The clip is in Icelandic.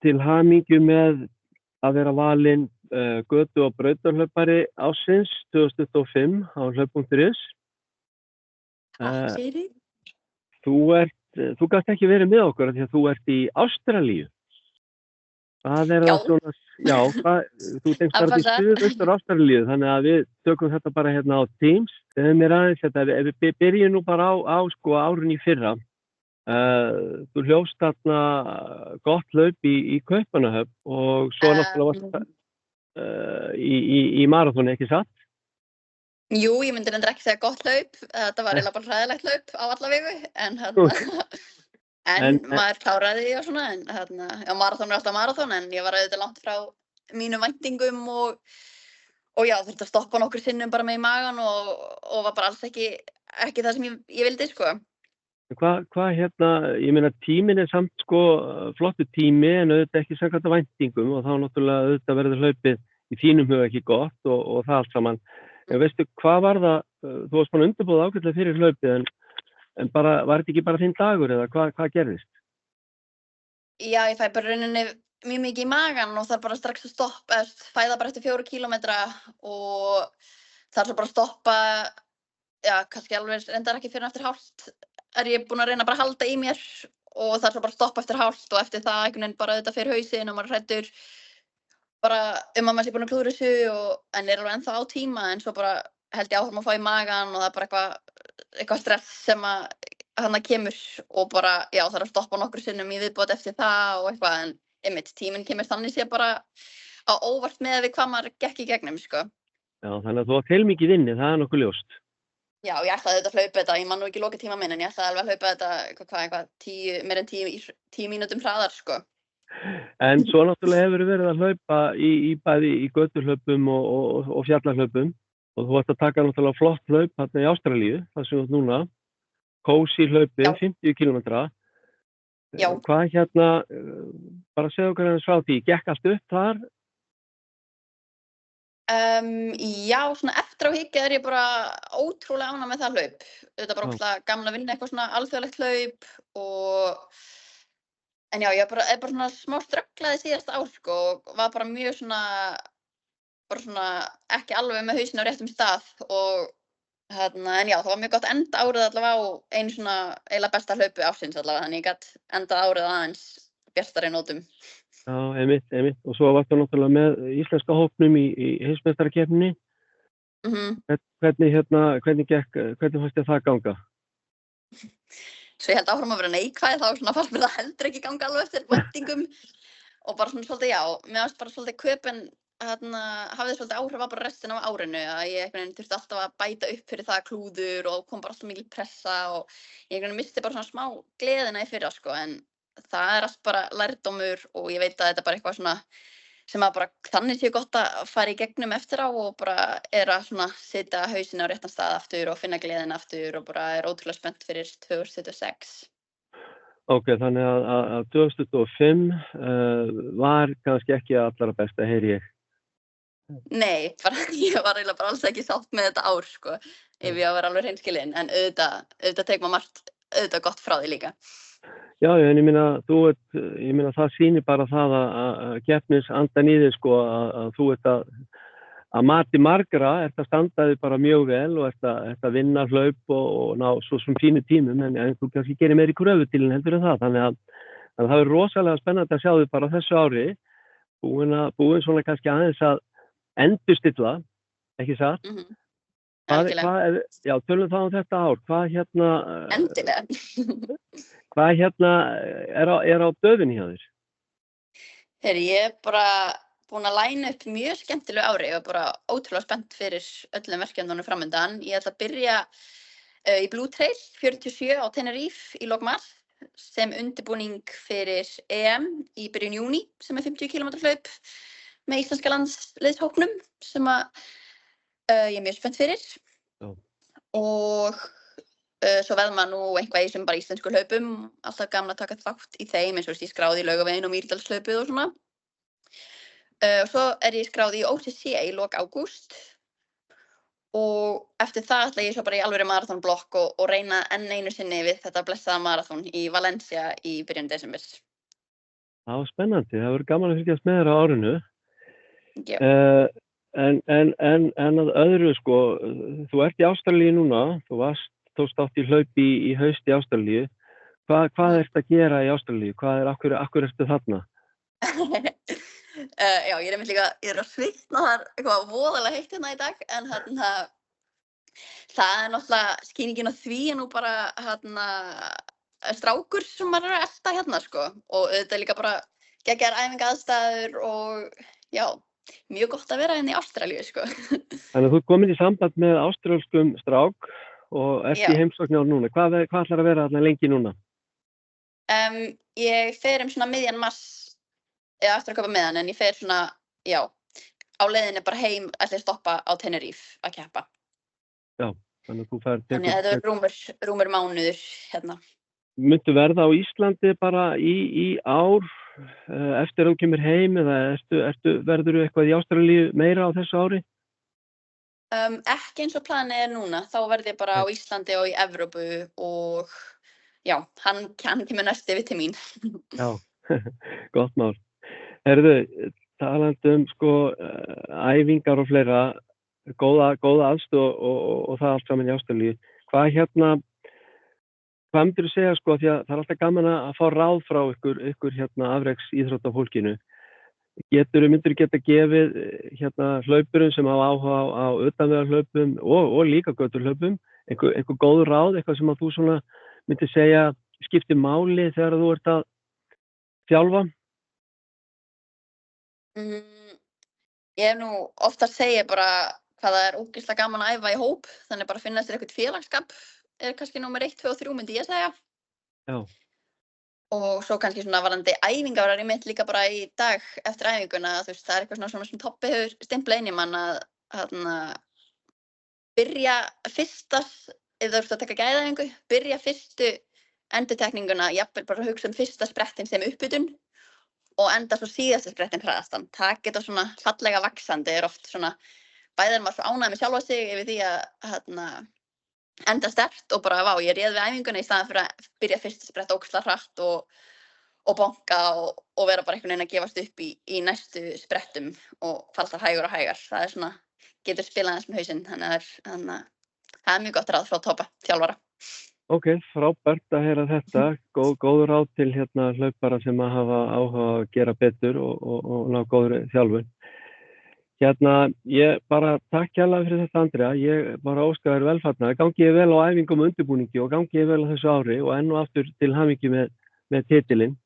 til hamingju með að vera valinn götu- og brautarhlaupari ársins 2025 á hlaup.is. Takk fyrir. Þú gast ekki verið með okkur af því að þú ert í Ástralíu. Það er Já. það svona, já, þú tengst Það bara til passar. Suðaustur Ástralíu, þannig að við tökum þetta bara hérna á Teams. Þegar mér aðeins þetta, ef við byrjum nú bara á sko árun í fyrra. Þú hljópst þarna gott hlaup í Kaupmannahöfn og svo náttúrulega varst í maraþoni, ekki satt? Jú, ég myndi reyndar ekki segja gott hlaup. Þetta var eiginlega bara hræðilegt hlaup á alla vegu, en en maður kláraði því og svona, en já, maraþon er alltaf maraþon, en ég var auðvitað langt frá mínum væntingum og já, þurfti að stoppa nokkur sinnum bara með í magan og var bara alls ekki það sem ég vildi, sko. Hvað ég meina tíminn er samt sko flottu tími en auðvitað ekki samkvæmt væntingum og þá náttúrulega auðvitað verður hlaupið í þínum huga ekki gott og það allt saman. En veistu, hvað var það, þú varst búin að undirbúa ágætlega fyrir hlaupið en bara, var þetta ekki bara þinn dagur eða hvað gerðist? Já, ég fæ bara rauninni mjög mikið í magan og það bara strax að stoppa, fæða bara eftir 4 kílómetra og það er svo bara að stoppa, já, kannski alveg reyndar ekki fyrir eftir hálft, er ég búin að reyna bara að halda í mér og það er svo bara að stoppa eftir hálft og eftir það einhvern veginn bara auðvitað fyrir hausinn og maður hræddur bara að maður sé búin að klúðra þessu en er alveg ennþá á tíma en svo bara held ég áfram að fá í magan og það er bara eitthvað stress sem að þarna kemur og bara, já, það er að stoppa nokkur sinnum í viðbót eftir það og eitthvað en einmitt, tíminn kemur þannig sé bara á óvart með við hvað maður gekk í gegnum, sko. Já, þannig að þú átt heilmikið inni, það er nokkuð ljóst. Já, ég ætlaði auðvitað að hlaupa þetta, ég man nú ekki lokatíma minn, en ég ætlaði alveg að hlaupa þetta, meira en 10 mínútum hraðar, sko. En svo náttúrulega hefur verið að hlaupa í bæði í götuhlaupum og fjallahlaupum og þú ert að taka náttúrulega flott hlaup þarna í Ástralíu, það sem þú ert núna, Cozy hlaupið, 50 kílómetra. Já. Hvað bara segðu okkur aðeins frá því, gekk allt upp þar? Já, svona eftir á hyggju er ég bara ótrúlega ánægð með það hlaup. Þetta bara ótrúlega gaman að vinna eitthvað svona alþjóðlegt hlaup en já, ég er bara svona smá strögglaði síðasta ár, sko, og var bara mjög svona ekki alveg með hausinn á réttum stað en já, það var mjög gott að enda árið allavega á einu svona eiginlega besta hlaupi ársins allavega, þannig ég gat endað árið aðeins bjartari nótum. Já, einmitt. Og svo varstu náttúrulega með íslenska hópnum í heimsmeistarakeppninni. Hvernig fannst þér það ganga? Svo ég held áfram að vera neikvæð, þá svona fannst mér það heldur ekki ganga alveg eftir væntingum og bara svona svolítið, já, mér fannst bara svolítið kaupin hafði svolítið áhrif á bara restina af árinu að ég einhvern veginn þurfti alltaf að bæta upp fyrir það klúður og kom bara alltaf mikil pressa og ég einhvern veginn misti bara svona smá gleðina í fyrra, sko, en það er allt bara lærdómur og ég veit að þetta er bara eitthvað svona sem að bara þannig sé gott að fara í gegnum eftir á og bara er að svona setja hausinn á réttan stað aftur og finna gleðina aftur og bara er ótrúlega spennt fyrir 2026. Ok, þannig að 2025 var kannski ekki allra besta, heyri ég. Nei, ég var eiginlega bara alls ekki sátt með þetta ár, sko, ef ég að vera alveg hreinskilin, en auðvitað tek maður margt auðvitað gott frá því líka. Já, en ég meina það sýnir bara það að keppnis andan í þig, sko, að þú ert að mati margra ert að standa þig bara mjög vel og ert að vinna hlaup og ná svo sem fínu tímum, en þú kannski gerir meiri kröfu til en heldur en það, þannig að það er rosalega spennandi að sjá þig bara þessu ári, búin svona kannski aðeins að endurstilla, ekki satt? Já, tölum það um þetta ár, Endilega. Hvað er á döfinni hjá þér? Ég er bara búin að læna upp mjög skemmtilegu ári og bara ótrúlega spennt fyrir öllum verkefnunum framundan. Ég ætla að byrja í Blue Trail 47 á Tenerife í lok mars sem undirbúning fyrir EM í byrjun júní sem er 50 km hlaup með íslenska landsliðshópnum sem ég er mjög spennt fyrir. Og svo verður maður nú eitthvað í sem bara íslensku hlaupum, alltaf gaman að taka þátt í þeim eins og ég skráði í Laugaveginn og Mýrdalshlaupið og svona. Og svo er ég skráð í OCC í lok ágúst og eftir það ætla ég svo bara í alvöru maraþonblokk og reyna enn einu sinni við þetta blessaða maraþon í Valencia í byrjun desember. Já, spennandi. Það verður gaman að fylgjast með þér á árinu. Já. Uh, en að öðru, sko, þú ert í Ástralíu núna, tókst átt í hlaup í haust í Ástralíu. Hvað ertu að gera í Ástralíu? Akkur ertu þarna? Já, ég einmitt líka, ég að svitna, það eitthvað voðalega heitt hérna í dag, en það náttúrulega skýringin á því nú bara strákur sem maður að elta hérna, sko, og þetta líka bara geggjaðar æfingaaðstæður og já, mjög gott að vera hérna í Ástralíu, sko. Þannig að þú ert komin í samband með ástralskum strák og ert í heimsókn á núna. Hvað ætlar að vera þarna lengi núna? Ég fer svona miðjan mars, eða eftir að kaupa meðan, en ég fer svona, já, á leiðinni bara heim, ætla að stoppa á Tenerife að keppa. Já, þannig að þú fær... Þannig að þetta er rúmur mánuður hérna. Muntu verða á Íslandi bara í ár eftir að þú kemur heim, eða verður eitthvað í Ástralíu meira á þessu ári? Ekki eins og planið er núna, þá verð ég bara á Íslandi og í Evrópu og já, hann kemur næstu yfir til mín. Já, gott mál. Herðu, talandi sko æfingar og fleira, góða aðstoð og það allt saman í Ástralíu. Hvað myndirðu segja, sko, því að það er alltaf gaman að fá ráð frá ykkur afreks íþróttafólkinu. Myndirðu geta gefið hlaupurum sem hafa áhuga á utanvegarhlaupum og líka göturhlaupum, einhver góð ráð, eitthvað sem að þú svona myndir segja skiptir máli þegar þú ert að þjálfa? Ég hef nú oft að segja bara hvað það er ógeðslega gaman að æfa í hóp, þannig bara að finna sér eitthvað félagsskap er kannski númer 1, 2 og 3 myndi ég segja. Já. Og svo kannski svona varðandi æfingar er mitt líka bara í dag eftir æfinguna, þú veist, það er eitthvað svona sem Tobbi hefur stimplað inn í mann að byrja fyrsta, ef þú ert að taka gæðaæfingu, byrja fyrstu endurtekninguna, jafnvel bara að hugsa fyrsta sprettinn sem uppbytun og enda svo síðasta sprettinn hraðastan. Það geta svona fallega vaxandi, er oft svona, bæðir maður svo ánægð með sjálfa sig yfir því að enda sterkt og bara, ég réð við æfinguna í staðan fyrir að byrja fyrsta sprett ógeðslega hratt og bonka og vera bara einhvern veginn að gefast upp í næstu sprettum og fara alltaf hægar og hægar. Það er svona, getur spilað aðeins með hausinn, þannig að það er mjög gott ráð frá Tobba, þjálfara. Ok, frábært að heyra þetta. Góður ráð til hlaupara sem að hafa áhuga að gera betur og ná góður þjálfun. Ég bara takk kærlega fyrir þetta, Andrea. Ég bara óska þér velfarnaðar. Gangi ég vel á æfingum og undirbúningi og gangi ég vel á þessu ári og enn og aftur til hamingju með titilinn.